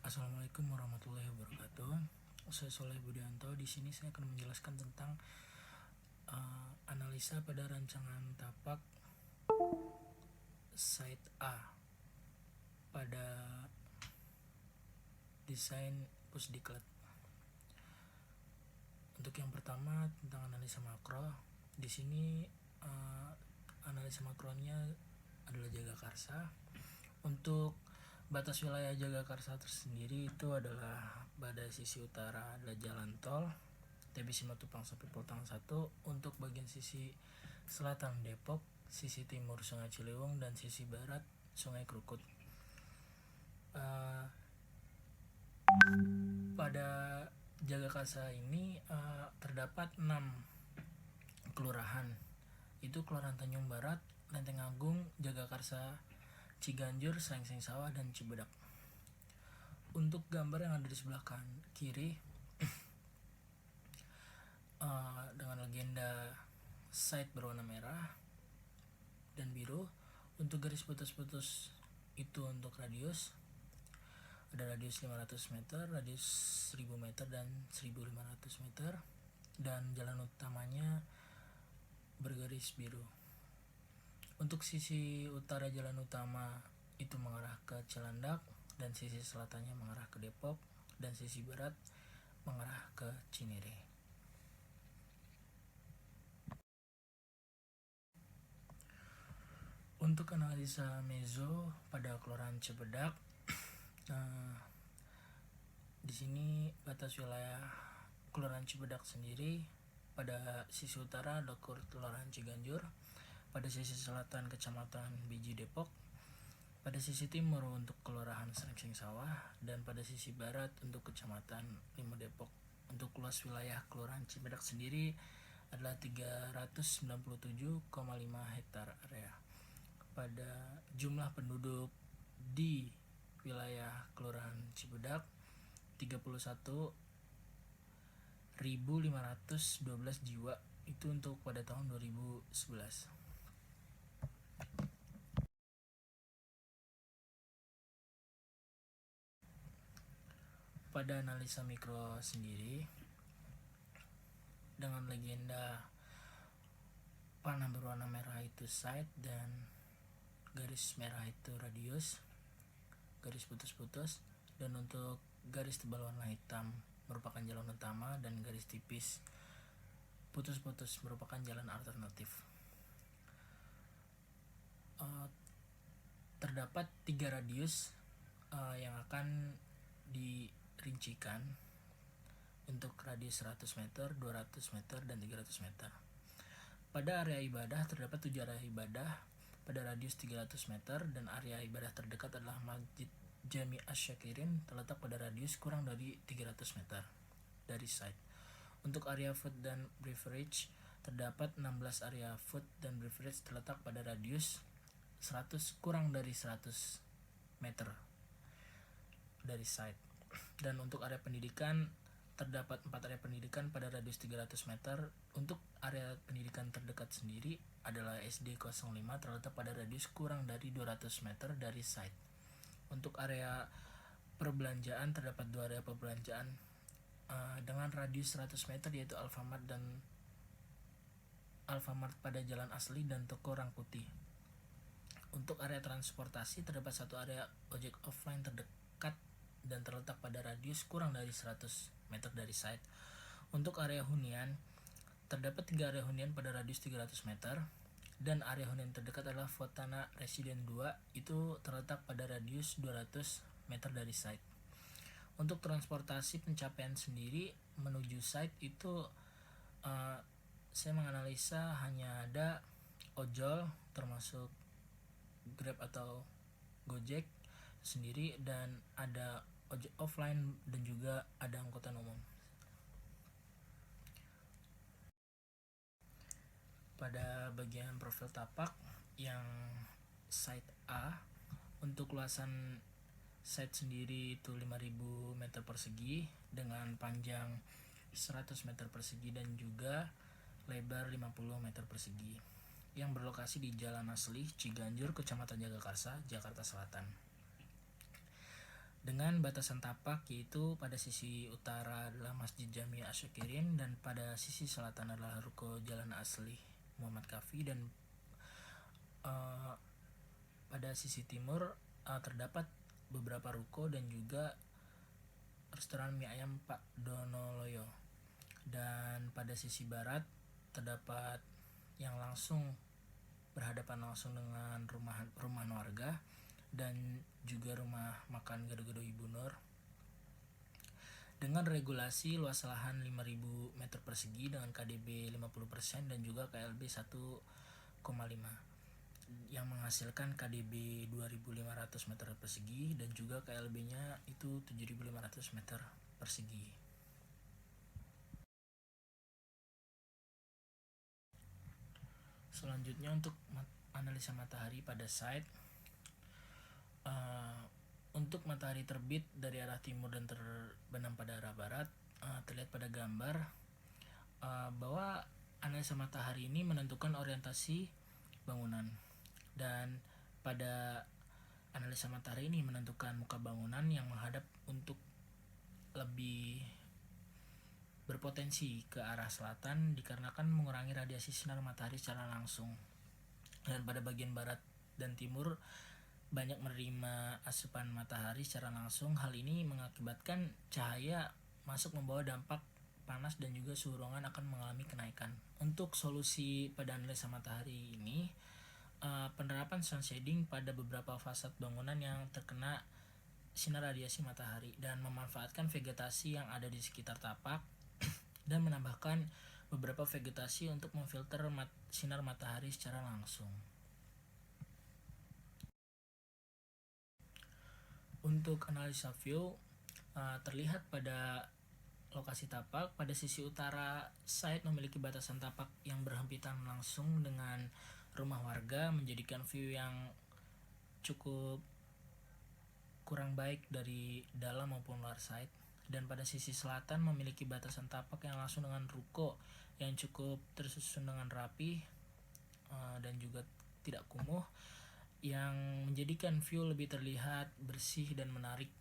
Assalamualaikum warahmatullahi wabarakatuh. Saya Soleh Budianto. Di sini saya akan menjelaskan tentang analisa pada rancangan tapak site A pada desain Pusdiklat. Untuk yang pertama tentang analisa makro. Di sini analisa makronya adalah Jagakarsa. Untuk batas wilayah Jagakarsa tersendiri itu adalah pada sisi utara adalah jalan tol TB Simatupang sampai Poltang 1. Untuk bagian sisi selatan Depok, sisi timur Sungai Ciliwung, dan sisi barat Sungai Krukut. Pada Jagakarsa ini terdapat 6 kelurahan. Itu Kelurahan Tanjung Barat, Lenteng Agung, Jagakarsa, Ciganjur, Srengseng Sawah, dan Cibedak. Untuk gambar yang ada di sebelah kiri dengan legenda site berwarna merah dan biru. Untuk garis putus-putus itu untuk radius, ada radius 500 meter, radius 1000 meter, dan 1500 meter, dan jalan utamanya bergaris biru. Untuk sisi utara jalan utama itu mengarah ke Cilandak, dan sisi selatannya mengarah ke Depok, dan sisi barat mengarah ke Cinere. Untuk analisa mezo pada Kelurahan Cibedak, di sini batas wilayah Kelurahan Cibedak sendiri pada sisi utara ada Kelurahan Ciganjur, pada sisi selatan Kecamatan Biji Depok, pada sisi timur untuk Kelurahan Srengseng Sawah, dan pada sisi barat untuk Kecamatan Limo Depok. Untuk luas wilayah Kelurahan Cibedak sendiri adalah 397,5 hektar area. Pada jumlah penduduk di wilayah Kelurahan Cibedak 31.512 jiwa, itu untuk pada tahun 2011. Pada analisa mikro sendiri dengan legenda panah berwarna merah itu site, dan garis merah itu radius, garis putus-putus, dan untuk garis tebal warna hitam merupakan jalan utama, dan garis tipis putus-putus merupakan jalan alternatif. Terdapat 3 radius yang akan dirincikan untuk radius 100 meter, 200 meter, dan 300 meter. Pada area ibadah terdapat 7 area ibadah pada radius 300 meter, dan area ibadah terdekat adalah Masjid Jami Asy-Syakirin, terletak pada radius kurang dari 300 meter dari site. Untuk area food dan beverage terdapat 16 area food dan beverage terletak pada radius kurang dari 100 meter dari site. Dan untuk area pendidikan terdapat 4 area pendidikan pada radius 300 meter. Untuk area pendidikan terdekat sendiri adalah SD 05, terletak pada radius kurang dari 200 meter dari site. Untuk area perbelanjaan terdapat 2 area perbelanjaan dengan radius 100 meter, yaitu Alfamart pada Jalan Asli dan Toko Rangkuti. Untuk area transportasi terdapat 1 area ojek offline terdekat dan terletak pada radius kurang dari 100 meter dari site. Untuk area hunian terdapat 3 area hunian pada radius 300 meter, dan area hunian terdekat adalah Fotana Residen 2, itu terletak pada radius 200 meter dari site. Untuk transportasi pencapaian sendiri menuju site itu saya menganalisa hanya ada ojol termasuk Grab atau Gojek sendiri, dan ada ojek offline, dan juga ada angkutan umum. Pada bagian profil tapak yang site A, untuk luasan site sendiri itu 5000 meter persegi dengan panjang 100 meter persegi dan juga lebar 50 meter persegi, yang berlokasi di Jalan Asli, Ciganjur, Kecamatan Jagakarsa, Jakarta Selatan. dengan batasan tapak yaitu pada sisi utara adalah Masjid Jami Asyakirin dan pada sisi selatan adalah Ruko Jalan Asli Muhammad Kafi, dan pada sisi timur terdapat beberapa ruko dan juga restoran mie ayam Pak Donoloyo, dan pada sisi barat terdapat yang langsung berhadapan langsung dengan rumah warga dan juga rumah makan Gado-Gado Ibu Nur dengan regulasi luas lahan 5.000 meter persegi dengan KDB 50% dan juga KLB 1,5 yang menghasilkan KDB 2.500 meter persegi dan juga KLB-nya itu 7.500 meter persegi. Selanjutnya untuk analisa matahari pada site. Untuk matahari terbit dari arah timur dan terbenam pada arah barat, terlihat pada gambar bahwa analisa matahari ini menentukan orientasi bangunan, dan pada analisa matahari ini menentukan muka bangunan yang menghadap untuk lebih berpotensi ke arah selatan dikarenakan mengurangi radiasi sinar matahari secara langsung, dan pada bagian barat dan timur banyak menerima asupan matahari secara langsung. Hal ini mengakibatkan cahaya masuk membawa dampak panas dan juga suhu ruangan akan mengalami kenaikan. Untuk solusi pada analisa matahari ini, penerapan sun shading pada beberapa fasad bangunan yang terkena sinar radiasi matahari dan memanfaatkan vegetasi yang ada di sekitar tapak dan menambahkan beberapa vegetasi untuk memfilter sinar matahari secara langsung. Untuk analisa view, terlihat pada lokasi tapak pada sisi utara site memiliki batasan tapak yang berhimpitan langsung dengan rumah warga, menjadikan view yang cukup kurang baik dari dalam maupun luar site. Dan pada sisi selatan memiliki batasan tapak yang langsung dengan ruko yang cukup tersusun dengan rapi dan juga tidak kumuh, yang menjadikan view lebih terlihat bersih dan menarik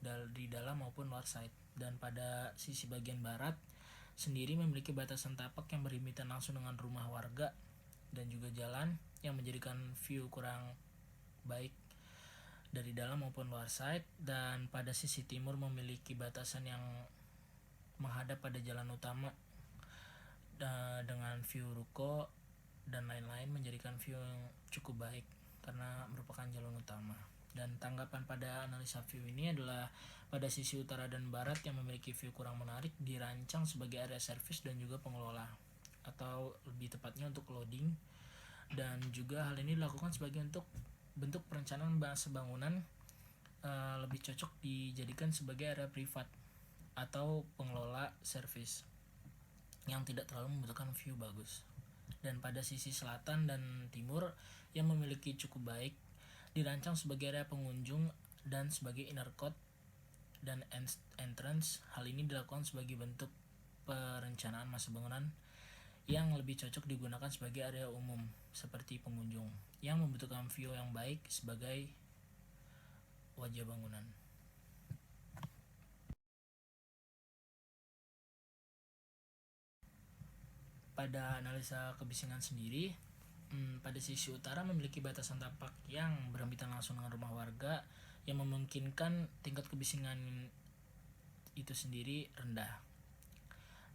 dari dalam maupun luar site. Dan pada sisi bagian barat sendiri memiliki batasan tapak yang berhimpitan langsung dengan rumah warga dan juga jalan, yang menjadikan view kurang baik dari dalam maupun luar site. Dan pada sisi timur memiliki batasan yang menghadap pada jalan utama dengan view ruko dan lain-lain, menjadikan view yang cukup baik karena merupakan jalan utama. Dan tanggapan pada analisa view ini adalah pada sisi utara dan barat yang memiliki view kurang menarik dirancang sebagai area service dan juga pengelola, atau lebih tepatnya untuk loading, dan juga hal ini dilakukan sebagai bentuk perencanaan bahasa bangunan lebih cocok dijadikan sebagai area privat atau pengelola service yang tidak terlalu membutuhkan view bagus. Dan pada sisi selatan dan timur yang memiliki cukup baik dirancang sebagai area pengunjung dan sebagai inner court dan entrance. Hal ini dilakukan sebagai bentuk perencanaan masa bangunan yang lebih cocok digunakan sebagai area umum seperti pengunjung yang membutuhkan view yang baik sebagai wajah bangunan. Pada analisa kebisingan sendiri, pada sisi utara memiliki batasan tapak yang berhimpitan langsung dengan rumah warga yang memungkinkan tingkat kebisingan itu sendiri rendah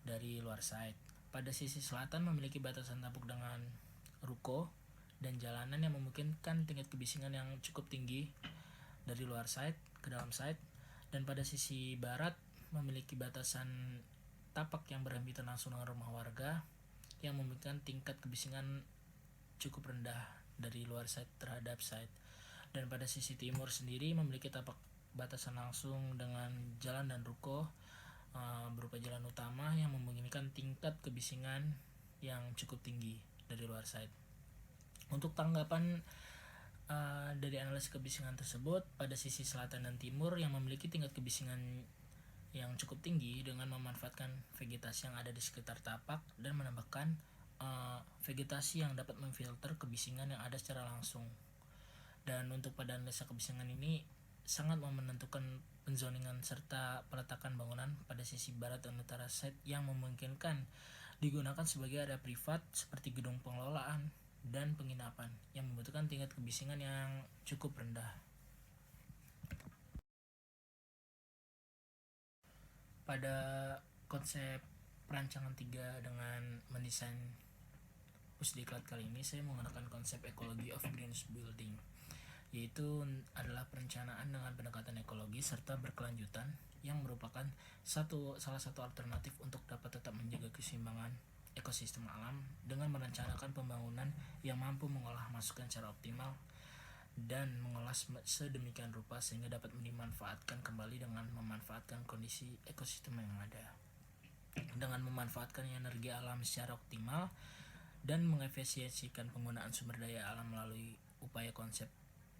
dari luar site. Pada sisi selatan memiliki batasan tapak dengan ruko dan jalanan yang memungkinkan tingkat kebisingan yang cukup tinggi dari luar site ke dalam site. Dan pada sisi barat memiliki batasan tapak yang berhimpitan langsung dengan rumah warga yang memungkinkan tingkat kebisingan cukup rendah dari luar site terhadap site. Dan pada sisi timur sendiri memiliki tapak batasan langsung dengan jalan dan ruko berupa jalan utama yang memungkinkan tingkat kebisingan yang cukup tinggi dari luar site. Untuk tanggapan dari analisis kebisingan tersebut, pada sisi selatan dan timur yang memiliki tingkat kebisingan yang cukup tinggi dengan memanfaatkan vegetasi yang ada di sekitar tapak dan menambahkan vegetasi yang dapat memfilter kebisingan yang ada secara langsung. Dan untuk pada analisa kebisingan ini sangat menentukan penzoningan serta peletakan bangunan pada sisi barat dan utara site yang memungkinkan digunakan sebagai area privat seperti gedung pengelolaan dan penginapan yang membutuhkan tingkat kebisingan yang cukup rendah. Pada konsep perancangan 3 dengan mendesain Pusdiklat kali ini, saya menggunakan konsep ekologi of green building, yaitu adalah perencanaan dengan pendekatan ekologi serta berkelanjutan yang merupakan salah satu alternatif untuk dapat tetap menjaga keseimbangan ekosistem alam dengan merencanakan pembangunan yang mampu mengolah masukan secara optimal dan mengolah sedemikian rupa sehingga dapat dimanfaatkan kembali dengan memanfaatkan kondisi ekosistem yang ada. Dengan memanfaatkan energi alam secara optimal dan mengefisiensikan penggunaan sumber daya alam melalui upaya konsep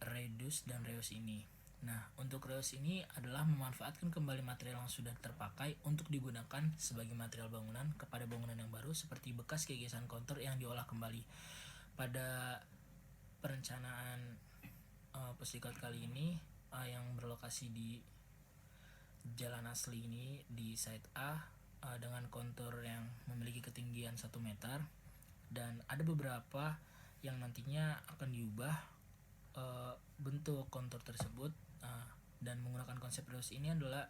reduce dan reuse ini. Nah, untuk reuse ini adalah memanfaatkan kembali material yang sudah terpakai untuk digunakan sebagai material bangunan kepada bangunan yang baru seperti bekas gigisan kontur yang diolah kembali. Pada perencanaan Pusdiklat kali ini yang berlokasi di jalan asli ini di site A dengan kontur yang memiliki ketinggian 1 meter, dan ada beberapa yang nantinya akan diubah bentuk kontur tersebut, dan menggunakan konsep reuse ini adalah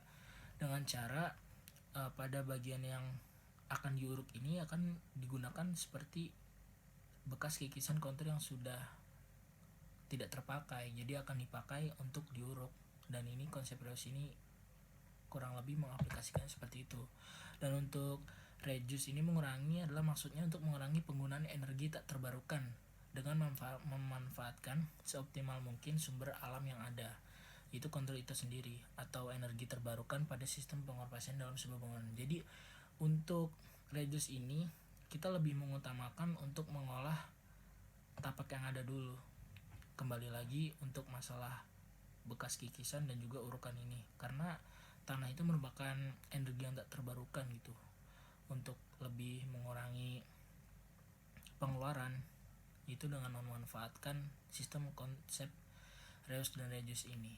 dengan cara pada bagian yang akan diuruk ini akan digunakan seperti bekas kikisan kontur yang sudah tidak terpakai, jadi akan dipakai untuk diuruk. Dan ini konsep reuse ini kurang lebih mengaplikasikan seperti itu. Dan untuk reduce ini mengurangi adalah maksudnya untuk mengurangi penggunaan energi tak terbarukan dengan memanfaatkan seoptimal mungkin sumber alam yang ada, itu kontur itu sendiri atau energi terbarukan pada sistem pengoperasian dalam sebuah bangunan. Jadi untuk reduce ini kita lebih mengutamakan untuk mengolah tapak yang ada dulu. Kembali lagi untuk masalah bekas kikisan dan juga urukan ini, karena tanah itu merupakan energi yang tak terbarukan gitu. Untuk lebih mengurangi pengeluaran itu dengan memanfaatkan sistem konsep reuse dan reduce ini.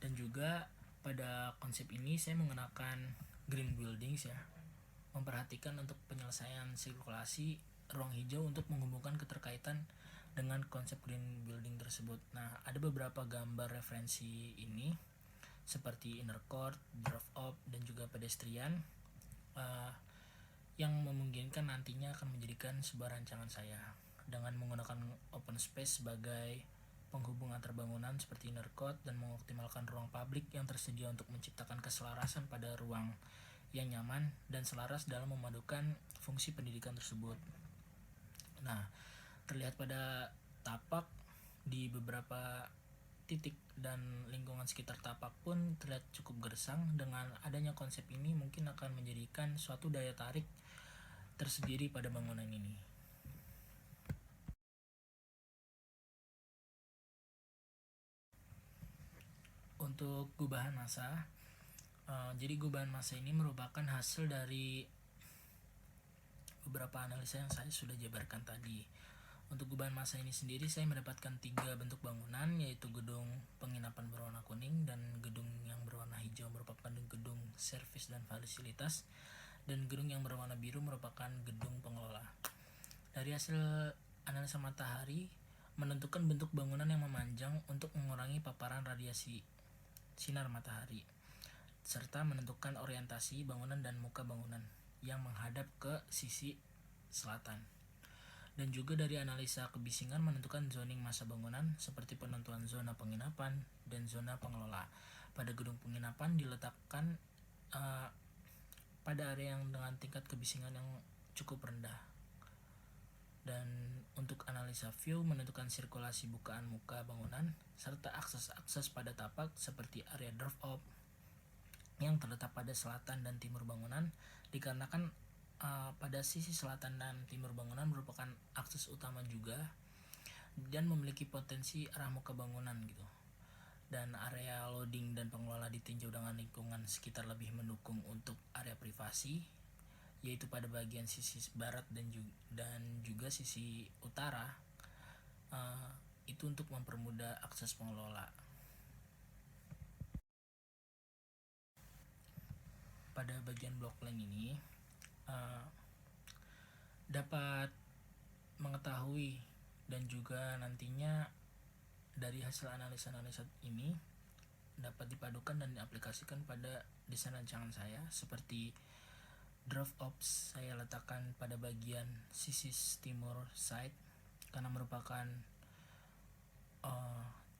Dan juga pada konsep ini saya menggunakan green buildings ya, memperhatikan untuk penyelesaian sirkulasi ruang hijau untuk menghubungkan keterkaitan dengan konsep green building tersebut. Nah, ada beberapa gambar referensi ini seperti inner court, drive up, dan juga pedestrian yang memungkinkan nantinya akan menjadikan sebuah rancangan saya dengan menggunakan open space sebagai penghubung antar bangunan seperti inner court dan mengoptimalkan ruang publik yang tersedia untuk menciptakan keselarasan pada ruang yang nyaman dan selaras dalam memadukan fungsi pendidikan tersebut. Nah, terlihat pada tapak di beberapa titik dan lingkungan sekitar tapak pun terlihat cukup gersang. Dengan adanya konsep ini mungkin akan menjadikan suatu daya tarik tersendiri pada bangunan ini. Untuk gubahan massa, jadi gubahan massa ini merupakan hasil dari beberapa analisa yang saya sudah jabarkan tadi. Untuk gubahan massa ini sendiri saya mendapatkan 3 bentuk bangunan, yaitu gedung penginapan berwarna kuning dan gedung yang berwarna hijau merupakan gedung servis dan fasilitas, dan gedung yang berwarna biru merupakan gedung pengelola. Dari hasil analisa matahari menentukan bentuk bangunan yang memanjang untuk mengurangi paparan radiasi sinar matahari, serta menentukan orientasi bangunan dan muka bangunan yang menghadap ke sisi selatan. Dan juga dari analisa kebisingan menentukan zoning masa bangunan seperti penentuan zona penginapan dan zona pengelola. Pada gedung penginapan diletakkan pada area yang dengan tingkat kebisingan yang cukup rendah. Dan untuk analisa view menentukan sirkulasi bukaan muka bangunan serta akses-akses pada tapak seperti area drop off yang terletak pada selatan dan timur bangunan, dikarenakan pada sisi selatan dan timur bangunan merupakan akses utama juga dan memiliki potensi arah muka bangunan gitu. Dan area loading dan pengelola ditinjau dengan lingkungan sekitar lebih mendukung untuk area privasi yaitu pada bagian sisi barat dan juga sisi utara, itu untuk mempermudah akses pengelola. Pada bagian blockchain ini dapat mengetahui dan juga nantinya dari hasil analisa ini dapat dipadukan dan diaplikasikan pada desain rancangan saya, seperti draft ops saya letakkan pada bagian sisi timur side karena merupakan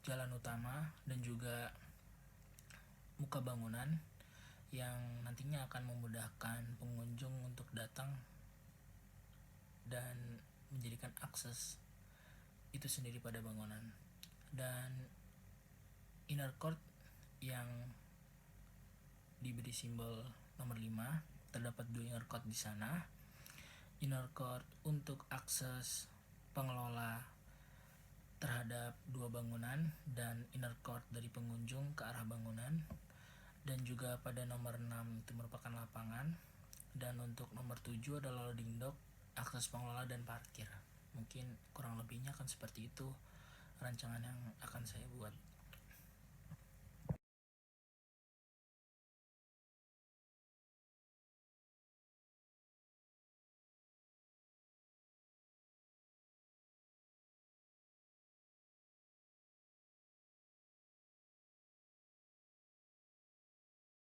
jalan utama dan juga muka bangunan yang nantinya akan memudahkan pengunjung untuk datang dan menjadikan akses itu sendiri pada bangunan. Dan inner court yang diberi simbol nomor 5, terdapat 2 inner court di sana. Inner court untuk akses pengelola terhadap 2 bangunan dan inner court dari pengunjung ke arah bangunan. Dan juga pada nomor 6 itu merupakan lapangan, dan untuk nomor 7 adalah loading dock, akses pengelola dan parkir. Mungkin kurang lebihnya akan seperti itu rancangan yang akan saya buat.